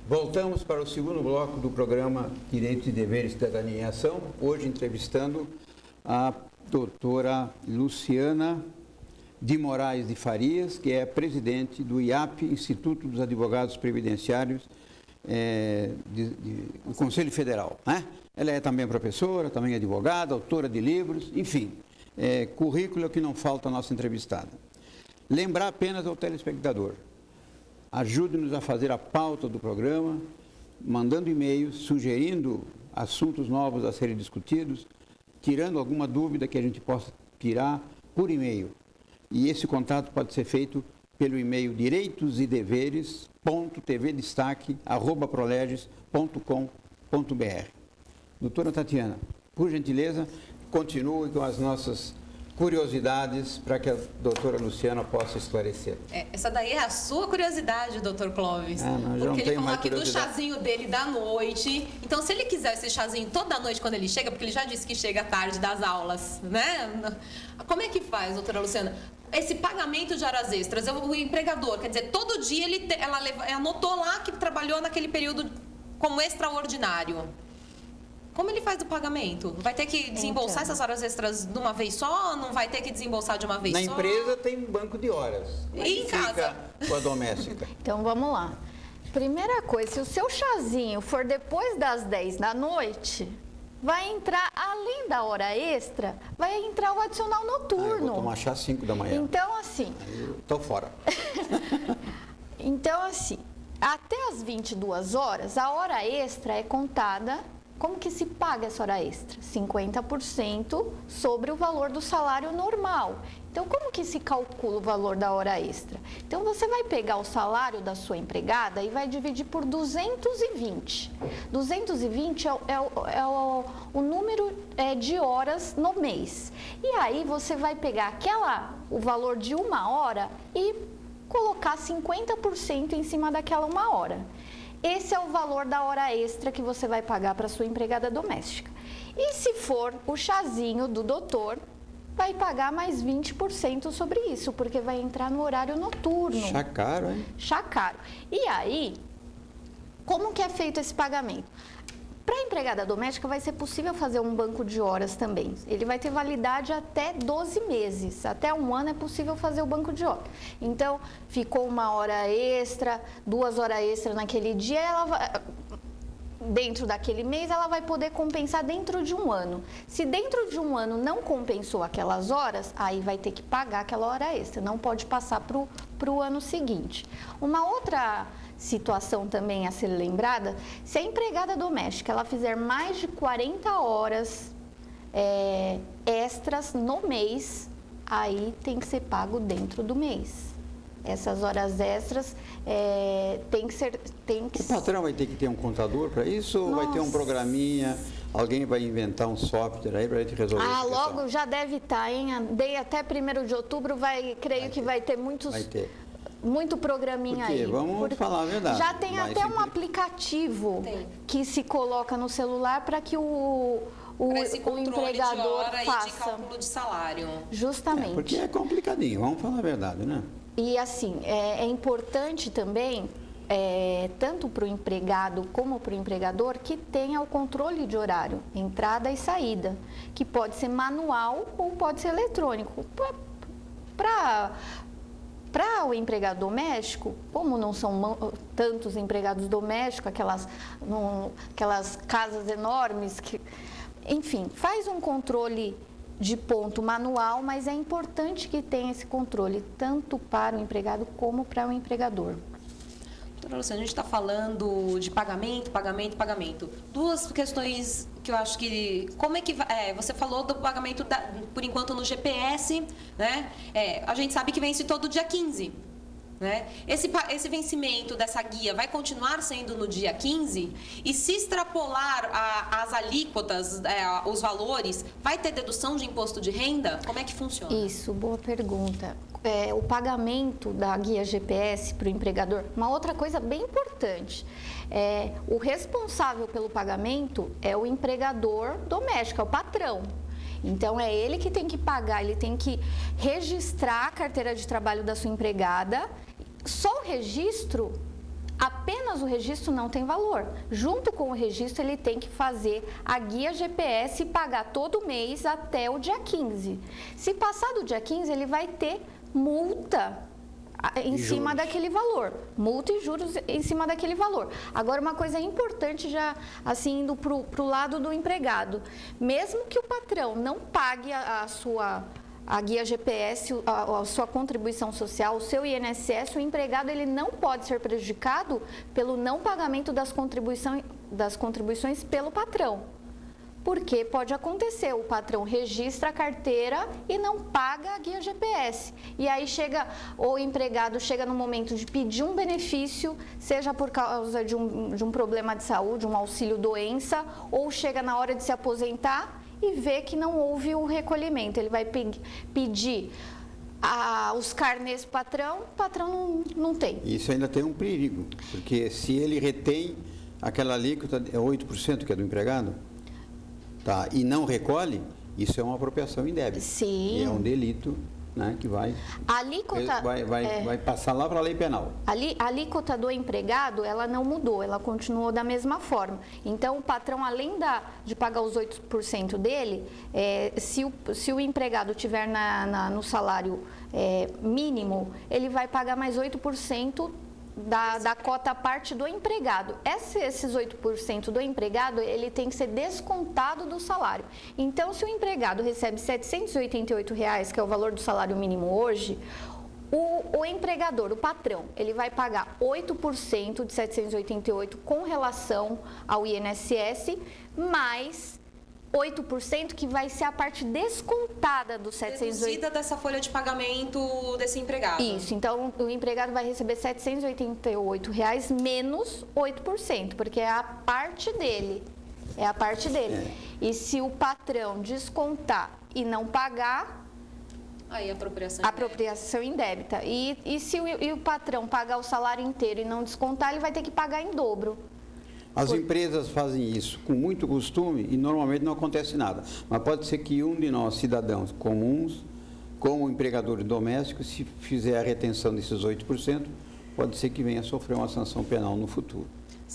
Voltamos para o segundo bloco do programa Direitos e Deveres, Cidadania em Ação, hoje entrevistando a doutora Luciana de Moraes de Farias, que é presidente do IAP, Instituto dos Advogados Previdenciários do Conselho Federal, né? Ela é também professora, também advogada, autora de livros, enfim, currículo que não falta a nossa entrevistada. Lembrar apenas ao telespectador, ajude-nos a fazer a pauta do programa, mandando e-mails, sugerindo assuntos novos a serem discutidos, tirando alguma dúvida que a gente possa tirar por e-mail. E esse contato pode ser feito pelo e-mail direitosdestaque@proleges.com.br. Doutora Tatiana, por gentileza, continue com as nossas curiosidades para que a doutora Luciana possa esclarecer. Essa daí é a sua curiosidade, doutor Clóvis. Porque ele falou aqui do chazinho dele da noite. Então, se ele quiser esse chazinho toda noite quando ele chega, porque ele já disse que chega tarde das aulas, né? Como é que faz, doutora Luciana? Esse pagamento de horas extras, o empregador, quer dizer, todo dia ela anotou lá que trabalhou naquele período como extraordinário. Como ele faz o pagamento? Vai ter que desembolsar essas horas extras de uma vez só? Não vai ter que desembolsar de uma vez só? Na empresa tem um banco de horas. E em casa? Com a doméstica. Então, vamos lá. Primeira coisa, se o seu chazinho for depois das 10 da noite, vai entrar, além da hora extra, vai entrar o adicional noturno. Eu vou tomar chá às 5 da manhã. Então, assim... Eu tô fora. Então, assim, até as 22 horas, a hora extra é contada. Como que se paga essa hora extra? 50% sobre o valor do salário normal. Então, como que se calcula o valor da hora extra? Então, você vai pegar o salário da sua empregada e vai dividir por 220. 220 é o número de horas no mês. E aí, você vai pegar o valor de uma hora e colocar 50% em cima daquela uma hora. Esse é o valor da hora extra que você vai pagar para sua empregada doméstica. E se for o chazinho do doutor, vai pagar mais 20% sobre isso, porque vai entrar no horário noturno. Chá caro, hein? Chá caro. E aí, como que é feito esse pagamento? Para a empregada doméstica vai ser possível fazer um banco de horas também. Ele vai ter validade até 12 meses. Até um ano é possível fazer o banco de horas. Então, ficou uma hora extra, 2 horas extra naquele dia, dentro daquele mês, ela vai poder compensar dentro de um ano. Se dentro de um ano não compensou aquelas horas, aí vai ter que pagar aquela hora extra. Não pode passar para o ano seguinte. Uma outra situação também a ser lembrada, se a empregada doméstica ela fizer mais de 40 horas extras no mês, aí tem que ser pago dentro do mês. Essas horas extras tem que O patrão vai ter que ter um contador para isso? Ou vai ter um programinha? Alguém vai inventar um software aí para a gente resolver essa questão? Logo já deve estar, hein? Dei até 1º de outubro, creio que vai ter muitos... Vai ter. Muito programinha aí. Vamos falar a verdade. Já tem até um aplicativo que se coloca no celular para que o empregador de hora faça. E de cálculo de salário. Justamente. Porque é complicadinho, vamos falar a verdade, né? E assim, é importante também, tanto para o empregado como para o empregador, que tenha o controle de horário, entrada e saída, que pode ser manual ou pode ser eletrônico. Para o empregado doméstico, como não são tantos empregados domésticos, aquelas casas enormes, enfim, faz um controle de ponto manual, mas é importante que tenha esse controle, tanto para o empregado como para o empregador. Doutora Luciana, a gente está falando de pagamento. Duas questões que eu acho que... Como é que... você falou do pagamento, por enquanto, no GPS, né? A gente sabe que vence todo dia 15, né? Esse vencimento dessa guia vai continuar sendo no dia 15? E se extrapolar as alíquotas, os valores, vai ter dedução de imposto de renda? Como é que funciona? Isso, boa pergunta. O pagamento da guia GPS para o empregador, uma outra coisa bem importante, o responsável pelo pagamento é o empregador doméstico, é o patrão. Então, é ele que tem que pagar, ele tem que registrar a carteira de trabalho da sua empregada. Só o registro Apenas o registro não tem valor. Junto com o registro, ele tem que fazer a guia GPS e pagar todo mês até o dia 15. Se passar do dia 15, ele vai ter multa em cima daquele valor. Multa e juros em cima daquele valor. Agora, uma coisa importante, já assim, indo para o lado do empregado. Mesmo que o patrão não pague a guia GPS, a sua contribuição social, o seu INSS, o empregado ele não pode ser prejudicado pelo não pagamento das contribuições pelo patrão. Porque pode acontecer, o patrão registra a carteira e não paga a guia GPS. E aí o empregado chega no momento de pedir um benefício, seja por causa de um problema de saúde, um auxílio-doença, ou chega na hora de se aposentar e vê que não houve o recolhimento. Ele vai pedir os carnês para o patrão não tem. Isso ainda tem um perigo, porque se ele retém aquela alíquota, é 8% que é do empregado, tá, e não recolhe, isso é uma apropriação indébita. Sim. E é um delito, né, que vai passar lá para a lei penal. A alíquota do empregado, ela não mudou, ela continuou da mesma forma. Então, o patrão, além de pagar os 8% dele, se o empregado tiver no salário mínimo, ele vai pagar mais 8% da cota parte do empregado. Esses 8% do empregado, ele tem que ser descontado do salário. Então, se o empregado recebe R$ 788, que é o valor do salário mínimo hoje, o empregador, o patrão, ele vai pagar 8% de 788 com relação ao INSS, mais 8% que vai ser a parte descontada do 780. Deduzida dessa folha de pagamento desse empregado. Isso, então o empregado vai receber R$ 788 menos 8%, porque é a parte dele. É a parte dele. E se o patrão descontar e não pagar, aí apropriação indébita. E se o patrão pagar o salário inteiro e não descontar, ele vai ter que pagar em dobro. As empresas fazem isso com muito costume e normalmente não acontece nada. Mas pode ser que um de nós, cidadãos comuns, como empregador doméstico, se fizer a retenção desses 8%, pode ser que venha a sofrer uma sanção penal no futuro.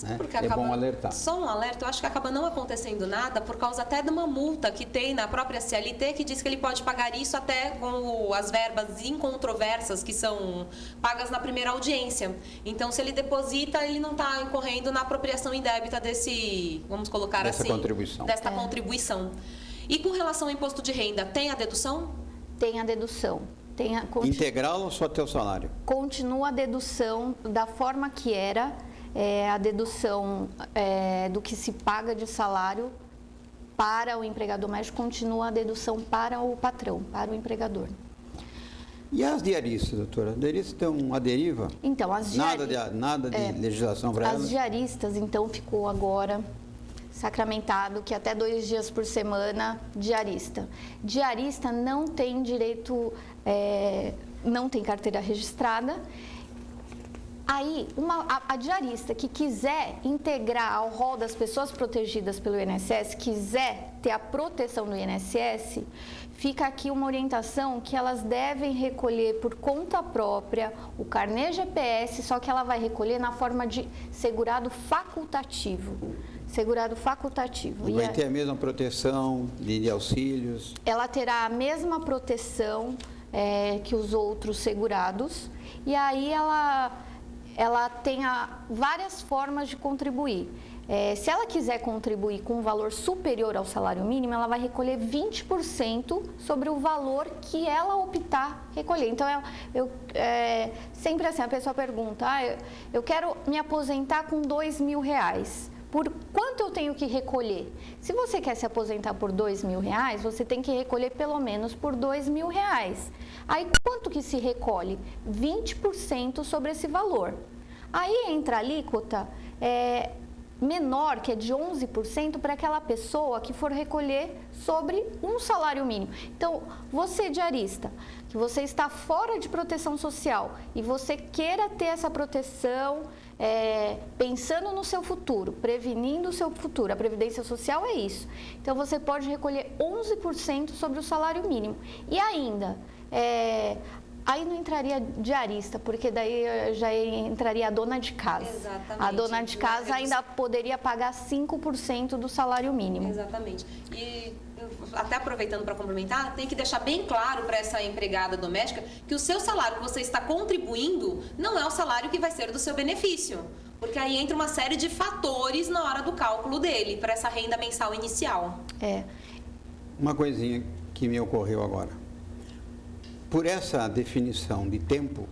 Né? É bom alertar. Só um alerta, eu acho que acaba não acontecendo nada por causa até de uma multa que tem na própria CLT que diz que ele pode pagar isso até com as verbas incontroversas que são pagas na primeira audiência. Então, se ele deposita, ele não está incorrendo na apropriação indébita vamos colocar dessa assim, contribuição. Desta contribuição. E com relação ao imposto de renda, tem a dedução? Tem a dedução. Integral ou só até o salário? Continua a dedução da forma que era. A dedução do que se paga de salário para o empregado doméstico, continua a dedução para o patrão, para o empregador. E as diaristas, doutora? As diaristas têm uma deriva? Então, nada de legislação para elas? As diaristas, então, ficou agora sacramentado que até 2 dias por semana, diarista. Diarista não tem direito, não tem carteira registrada. Aí, a diarista que quiser integrar ao rol das pessoas protegidas pelo INSS, quiser ter a proteção do INSS, fica aqui uma orientação que elas devem recolher por conta própria o carnê GPS, só que ela vai recolher na forma de segurado facultativo. Segurado facultativo. E vai ter a mesma proteção de auxílios? Ela terá a mesma proteção que os outros segurados. E aí ela tem várias formas de contribuir. Se ela quiser contribuir com um valor superior ao salário mínimo, ela vai recolher 20% sobre o valor que ela optar recolher. Então, sempre assim, a pessoa pergunta, eu quero me aposentar com R$2.000. Por quanto eu tenho que recolher? Se você quer se aposentar por R$2.000, você tem que recolher pelo menos por R$2.000. Aí, quanto que se recolhe? 20% sobre esse valor. Aí entra a alíquota menor, que é de 11%, para aquela pessoa que for recolher sobre um salário mínimo. Então, você diarista, que você está fora de proteção social e você queira ter essa proteção, pensando no seu futuro, prevenindo o seu futuro, a Previdência Social é isso. Então, você pode recolher 11% sobre o salário mínimo. E ainda, Aí não entraria diarista, porque daí já entraria a dona de casa. Exatamente. A dona de casa ainda poderia pagar 5% do salário mínimo. Exatamente. E até aproveitando para complementar, tem que deixar bem claro para essa empregada doméstica que o seu salário que você está contribuindo não é o salário que vai ser do seu benefício. Porque aí entra uma série de fatores na hora do cálculo dele, para essa renda mensal inicial. Uma coisinha que me ocorreu agora. Por essa definição de tempo,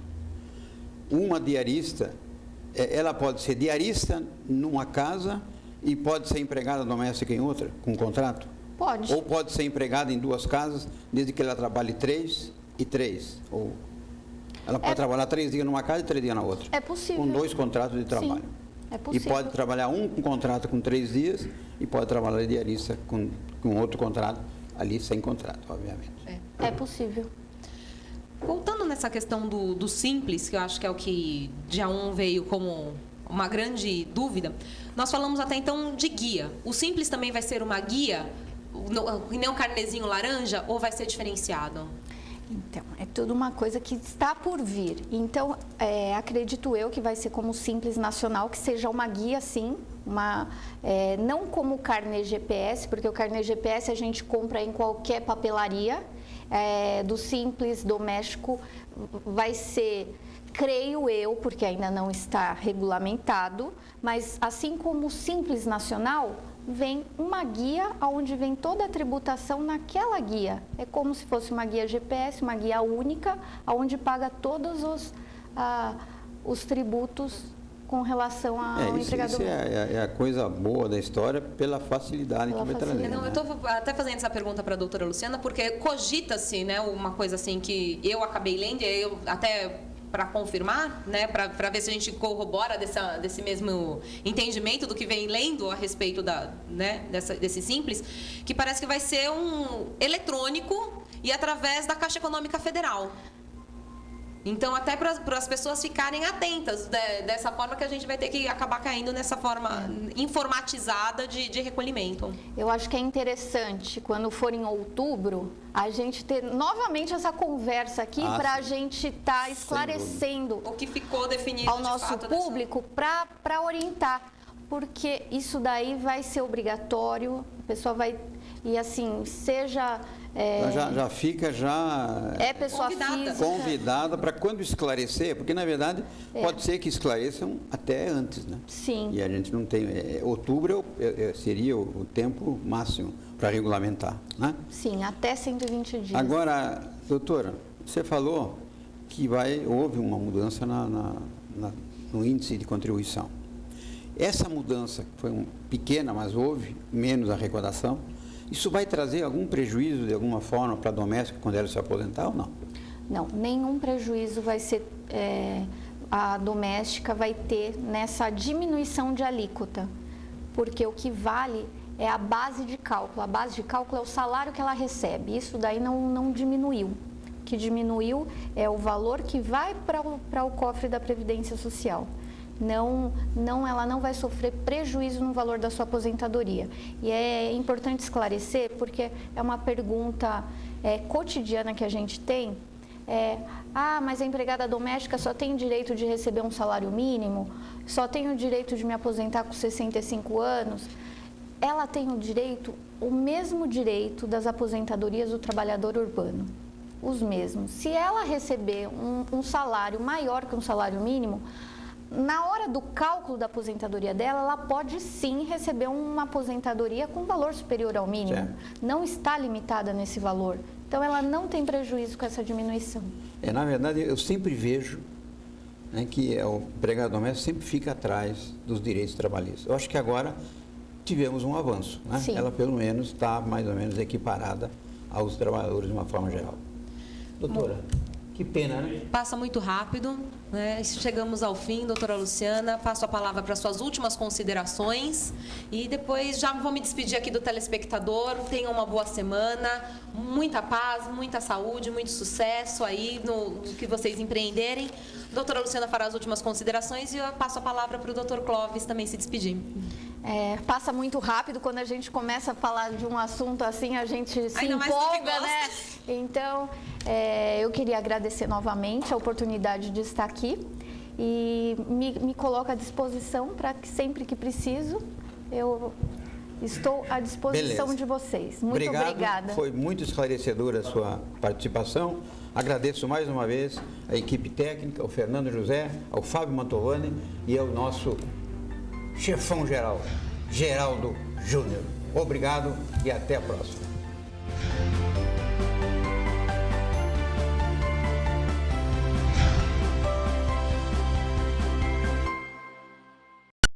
uma diarista, ela pode ser diarista numa casa e pode ser empregada doméstica em outra, com contrato? Pode. Ou pode ser empregada em 2 casas, desde que ela trabalhe 3 e 3. Ou ela pode trabalhar 3 dias numa casa e 3 dias na outra. É possível. Com 2 contratos de trabalho. Sim, é possível. E pode trabalhar com contrato com 3 dias e pode trabalhar diarista com outro contrato, ali sem contrato, obviamente. É possível. Voltando nessa questão do simples, que eu acho que é o que dia 1 veio como uma grande dúvida, nós falamos até então de guia. O simples também vai ser uma guia, e nem um carnezinho laranja, ou vai ser diferenciado? Então, é tudo uma coisa que está por vir. Então, acredito eu que vai ser como Simples Nacional, que seja uma guia, sim, não como o carnê GPS, porque o carnê GPS a gente compra em qualquer papelaria. Do Simples Doméstico vai ser, creio eu, porque ainda não está regulamentado, mas assim como o Simples Nacional, vem uma guia onde vem toda a tributação naquela guia. É como se fosse uma guia GPS, uma guia única, onde paga todos os tributos com relação ao empregador. Isso é a coisa boa da história, pela facilidade que vai trazer. Não, eu estou até fazendo essa pergunta para a doutora Luciana, porque cogita-se, né, uma coisa assim que eu acabei lendo, eu até para confirmar, né, para ver se a gente corrobora desse mesmo entendimento do que vem lendo a respeito desse simples, que parece que vai ser um eletrônico e através da Caixa Econômica Federal. Então, até para as pessoas ficarem atentas, dessa forma que a gente vai ter que acabar caindo nessa forma informatizada de recolhimento. Eu acho que é interessante, quando for em outubro, a gente ter novamente essa conversa aqui para a gente estar esclarecendo o que ficou definido ao nosso público para orientar. Porque isso daí vai ser obrigatório, a pessoa vai... E assim, seja... Já fica pessoa convidada para quando esclarecer, porque na verdade pode ser que esclareçam até antes, né? Sim. E a gente não tem... outubro seria o tempo máximo para regulamentar, né? Sim, até 120 dias. Agora, doutora, você falou que houve uma mudança no índice de contribuição. Essa mudança foi pequena, mas houve menos arrecadação. Isso vai trazer algum prejuízo, de alguma forma, para a doméstica quando ela se aposentar ou não? Não, nenhum prejuízo vai ser... a doméstica vai ter nessa diminuição de alíquota. Porque o que vale é a base de cálculo. A base de cálculo é o salário que ela recebe. Isso daí não diminuiu. O que diminuiu é o valor que vai para o cofre da Previdência Social. Ela não vai sofrer prejuízo no valor da sua aposentadoria. E é importante esclarecer, porque é uma pergunta cotidiana que a gente tem. Mas a empregada doméstica só tem direito de receber um salário mínimo? Só tem o direito de me aposentar com 65 anos? Ela tem o mesmo direito das aposentadorias do trabalhador urbano. Os mesmos. Se ela receber um salário maior que um salário mínimo, na hora do cálculo da aposentadoria dela, ela pode sim receber uma aposentadoria com valor superior ao mínimo. Certo. Não está limitada nesse valor. Então, ela não tem prejuízo com essa diminuição. Na verdade, eu sempre vejo que o empregado doméstico sempre fica atrás dos direitos trabalhistas. Eu acho que agora tivemos um avanço. Né? Ela, pelo menos, está mais ou menos equiparada aos trabalhadores de uma forma geral. Doutora, que pena, né? Passa muito rápido, né? Chegamos ao fim, doutora Luciana. Passo a palavra para suas últimas considerações e depois já vou me despedir aqui do telespectador. Tenham uma boa semana, muita paz, muita saúde, muito sucesso aí no que vocês empreenderem. Doutora Luciana fará as últimas considerações e eu passo a palavra para o doutor Clóvis também se despedir. Passa muito rápido, quando a gente começa a falar de um assunto assim, a gente se empolga, né? Então, eu queria agradecer novamente a oportunidade de estar aqui e me coloco à disposição para que sempre que preciso, eu estou à disposição de vocês. Muito obrigada. Foi muito esclarecedora a sua participação. Agradeço mais uma vez a equipe técnica, ao Fernando José, ao Fábio Mantovani e ao nosso chefão geral, Geraldo Júnior. Obrigado e até a próxima.